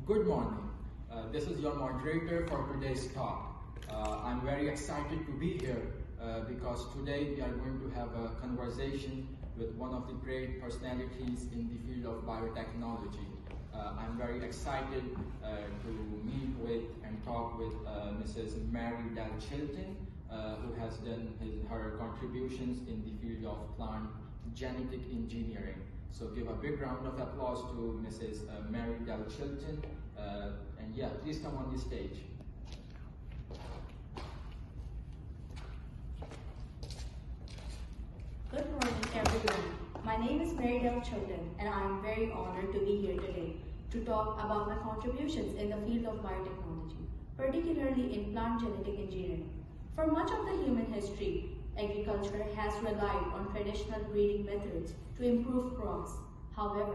Good morning. This is your moderator for today's talk. I'm very excited to be here because today we are going to have a conversation with one of the great personalities in the field of biotechnology. I'm very excited to meet with and talk with Mrs. Mary-Dell Chilton, who has done her contributions in the field of plant genetic engineering. So give a big round of applause to Mrs. Mary-Dell Chilton. And yeah, please come on the stage. Good morning, everyone. My name is Mary-Dell Chilton, and I am very honored to be here today to talk about my contributions in the field of biotechnology, particularly in plant genetic engineering. For much of the human history, agriculture has relied on traditional breeding methods to improve crops. However,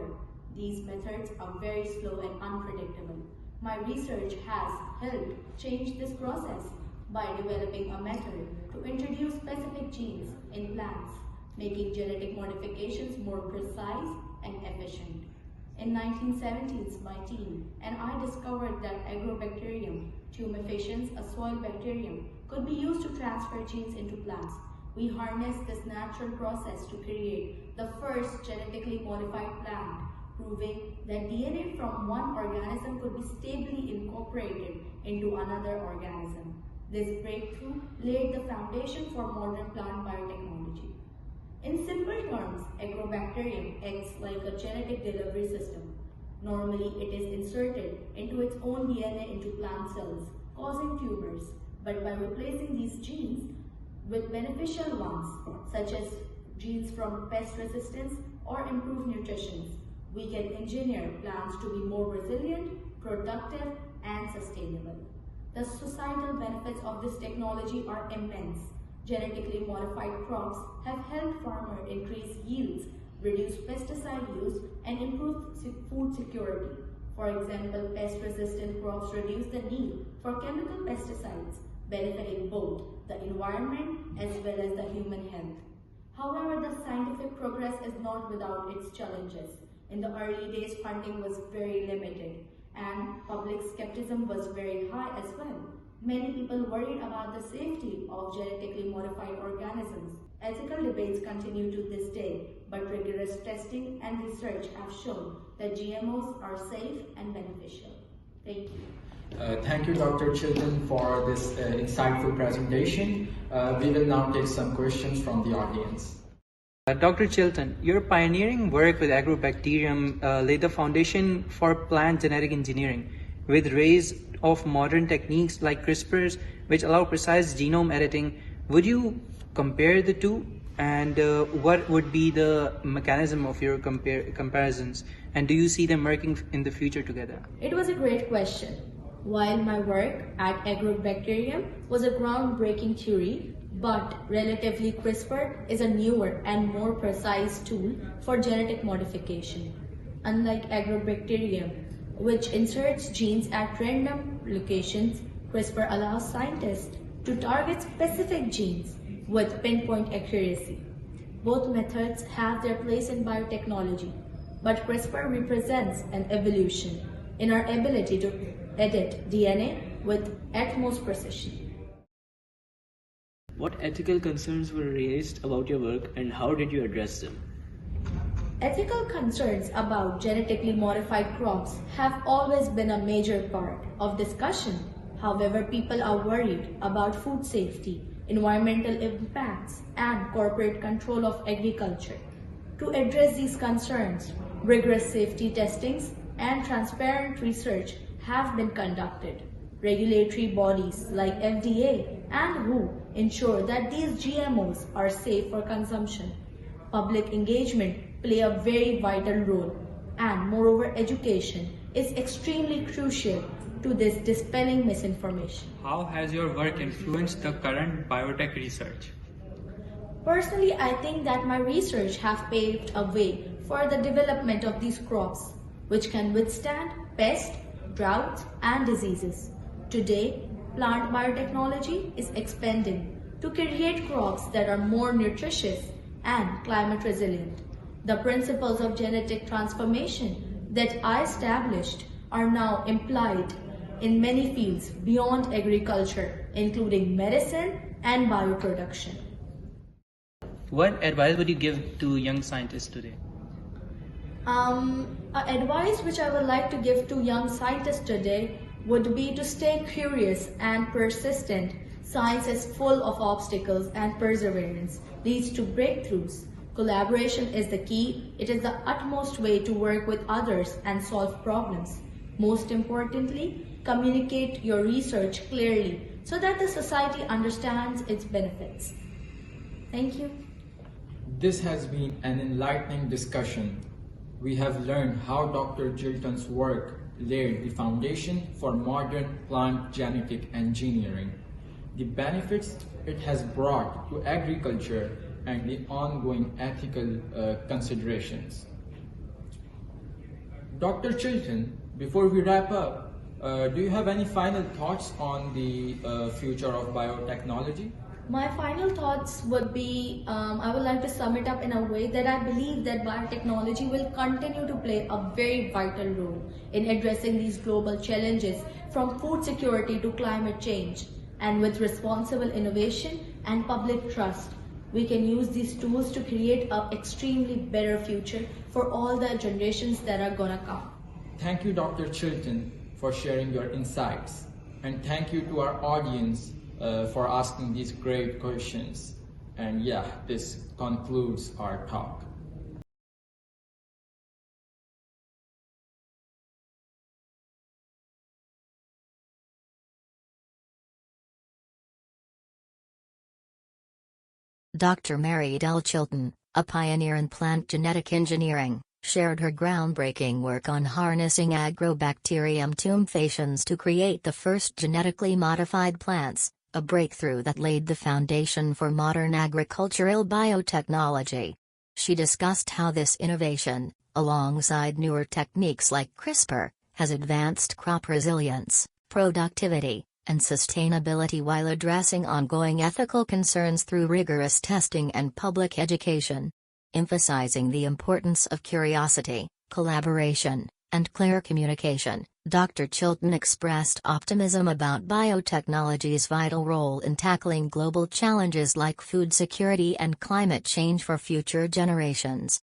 these methods are very slow and unpredictable. My research has helped change this process by developing a method to introduce specific genes in plants, making genetic modifications more precise and efficient. In 1970s, my team and I discovered that Agrobacterium, tumefaciens, a soil bacterium, could be used to transfer genes into plants. We harnessed this natural process to create the first genetically modified plant, proving that DNA from one organism could be stably incorporated into another organism. This breakthrough laid the foundation for modern plant biotechnology. In simple terms, Agrobacterium acts like a genetic delivery system. Normally, it is inserted into its own DNA into plant cells, causing tumors. But by replacing these genes with beneficial ones, such as genes from pest resistance or improved nutrition, we can engineer plants to be more resilient, productive, and sustainable. The societal benefits of this technology are immense. Genetically modified crops have helped farmers increase yields, reduce pesticide use, and improve food security. For example, pest-resistant crops reduce the need for chemical pesticides, benefiting both the environment as well as the human health. However, the scientific progress is not without its challenges. In the early days, funding was very limited, and public skepticism was very high as well. Many people worried about the safety of genetically modified organisms. Ethical debates continue to this day, but rigorous testing and research have shown that GMOs are safe and beneficial. Thank you. Thank you, Dr. Chilton, for this insightful presentation. We will now take some questions from the audience. Dr. Chilton, your pioneering work with Agrobacterium laid the foundation for plant genetic engineering with rise of modern techniques like CRISPRs, which allow precise genome editing. Would you compare the two? And what would be the mechanism of your comparisons? And do you see them working in the future together? It was a great question. While my work at Agrobacterium was a groundbreaking theory, but relatively CRISPR is a newer and more precise tool for genetic modification. Unlike Agrobacterium, which inserts genes at random locations, CRISPR allows scientists to target specific genes with pinpoint accuracy. Both methods have their place in biotechnology, but CRISPR represents an evolution in our ability to edit DNA with utmost precision. What ethical concerns were raised about your work and how did you address them? Ethical concerns about genetically modified crops have always been a major part of discussion. However, people are worried about food safety, environmental impacts, and corporate control of agriculture. To address these concerns, rigorous safety testings and transparent research have been conducted. Regulatory bodies like FDA and WHO ensure that these GMOs are safe for consumption. Public engagement play a very vital role, and moreover, education is extremely crucial to this dispelling misinformation. How has your work influenced the current biotech research? Personally, I think that my research has paved a way for the development of these crops, which can withstand pests, droughts, and diseases. Today, plant biotechnology is expanding to create crops that are more nutritious and climate resilient. The principles of genetic transformation that I established are now implied in many fields beyond agriculture, including medicine and bioproduction. What advice would you give to young scientists today? Advice which I would like to give to young scientists today would be to stay curious and persistent. Science is full of obstacles and perseverance leads to breakthroughs. Collaboration is the key. It is the utmost way to work with others and solve problems. Most importantly, communicate your research clearly so that the society understands its benefits. Thank you. This has been an enlightening discussion. We have learned how Dr. Chilton's work laid the foundation for modern plant genetic engineering, the benefits it has brought to agriculture, and the ongoing ethical considerations. Dr. Chilton, before we wrap up, do you have any final thoughts on the future of biotechnology? My final thoughts would be, I would like to sum it up in a way that I believe that biotechnology will continue to play a very vital role in addressing these global challenges from food security to climate change. And with responsible innovation and public trust, we can use these tools to create an extremely better future for all the generations that are gonna come. Thank you, Dr. Chilton, for sharing your insights. And thank you to our audience for asking these great questions. And yeah, this concludes our talk. Dr. Mary-Dell Chilton, a pioneer in plant genetic engineering, shared her groundbreaking work on harnessing Agrobacterium tumefaciens to create the first genetically modified plants, a breakthrough that laid the foundation for modern agricultural biotechnology. She discussed how this innovation, alongside newer techniques like CRISPR, has advanced crop resilience, productivity, and sustainability while addressing ongoing ethical concerns through rigorous testing and public education. Emphasizing the importance of curiosity, collaboration, and clear communication, Dr. Chilton expressed optimism about biotechnology's vital role in tackling global challenges like food security and climate change for future generations.